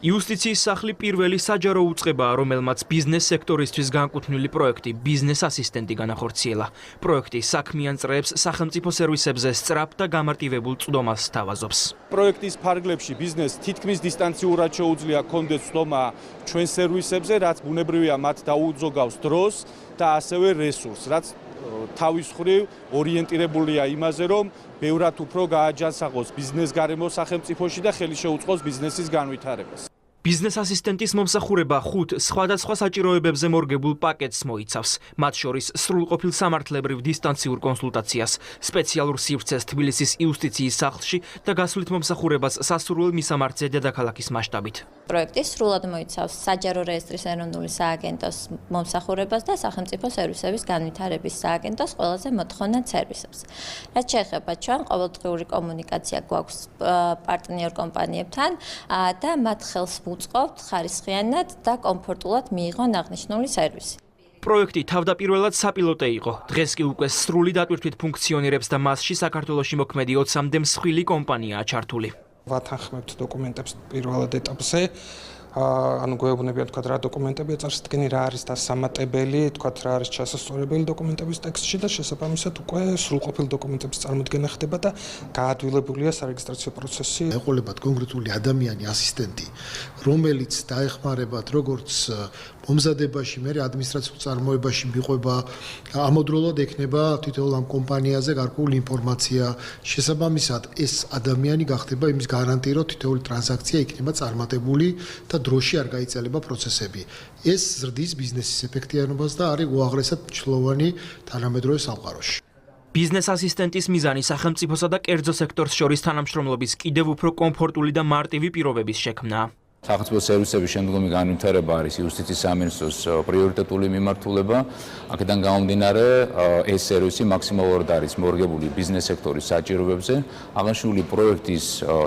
იუსტიციის სახლი პირველი საჯარო უწყებაა, რომელმაც ბიზნეს სექტორისთვის განკუთვნილი პროექტი ბიზნეს ასისტენტი განახორციელა. პროექტი საქმიან წრეებს სახელმწიფო სერვისებზე სწრაფ და გამარტივებულ წვდომას სთავაზობს. პროექტის ფარგლებში ბიზნეს თითქმის დისტანციურად შეუძლია კონდეს წვდომა ჩვენ სერვისებზე, რაც ბუნებრივია მათ დაუძოგავს დროს და ასევე რესურსს, რაც თავის მხრივ ორიენტირებულია იმაზე, რომ ბევრად უფრო გააჯანსაღოს ბიზნეს გარემო სახელმწიფოში და ხელი შეუწყოს ბიზნესის განვითარებას. ბიზნეს ასისტენტის მომსახურება 5 სხვადასხვა საჭიროებებზე მორგებულ პაკეტს მოიცავს. მათ შორის სრულყოფილ სამართლებრივ დისტანციურ კონსულტაციას, სპეციალურ სივრცეს თბილისის იუსტიციის სახლში და გასვლით მომსახურებას სასურველ მისამართზე დედაქალაქის მასშტაბით. პროექტი სრულად მოიცავს საჯარო რეესტრის ეროვნული სააგენტოს მომსახურებას და სახელმწიფო სერვისების განვითარების სააგენტოს ყველაზე მოთხოვნად სერვისებს. რაც შეეხება ჩვენ ყოველდღიური კომუნიკაცია გვაქვს პარტნიორ კომპანიებთან და მათ ხელს უწყობთ ხარისხიანად და კომფორტულად მიიღონ აღნიშნული სერვისი. პროექტი თავდაპირველად საპილოტე იყო. დღეს კი უკვე სრული დატვირთვით ფუნქციონირებს და მასში საქართველოში მოქმედი 20-მდე მსხვილი კომპანიაა ჩართული. ვათანხმებთ დოკუმენტებს პირველად ეტაპზე. ანუ გვეუბნებიან თქვა რა დოკუმენტებია წარსდგენი, რა არის დასამატებელი, თქვა რა არის ჩასასწორებელი დოკუმენტების ტექსტში და შესაბამისად უკვე სრულყოფილ დოკუმენტების წარმოდგენა ხდება და გაადვილებულია სარეგისტრაციო პროცესი. ეყოლებათ კონკრეტული ადამიანი, ასისტენტი, რომელიც დაეხმარებათ როგორც მომზადებაში, მე ადმინისტრაციულ წარმოებაში მიყვება, ამოდროულად ექნება თითოეულ ამ კომპანიაზე გარკვეული ინფორმაცია. შესაბამისად ეს ადამიანი გახდება იმის გარანტი, რომ თითოეული ტრანზაქცია იქნება წარმატებული და დროში არ გაიწელება პროცესები. ეს ზრდის ბიზნესის ეფექტიანობას და არის უაღრესად მნიშვნელოვანი თანამედროვე სამყაროში. ბიზნეს ასისტენტის მიზანი სახელმწიფოსა და კერძო სექტორს შორის თანამშრომლობის კიდევ უფრო კომფორტული და მარტივი პირობების შექმნაა. სახელმწიფო სერვისების შემდგომი განვითარება არის იუსტიციის სამინისტროს პრიორიტეტული მიმართულება. აქედან გამომდინარე, ეს სერვისი მაქსიმალურად არის მორგებული ბიზნეს სექტორის საჭიროებებზე. აღნიშნული პროექტის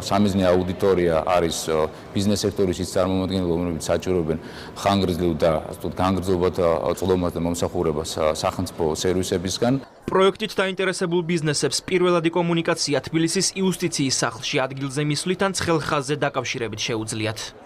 სამიზნე აუდიტორია არის ბიზნეს სექტორის ის წარმომადგენლები, რომლებიც საჭიროებენ ხანგრძლივ და განგრძობათ წვდომას და მომსახურებას სახელმწიფო სერვისებისგან. პროექტით დაინტერესებულ ბიზნესებს პირველადი კომუნიკაცია თბილისის იუსტიციის სახლში ადგილზე მისვლით ან ცხელ ხაზზე დაკავშირებით შეუძლიათ.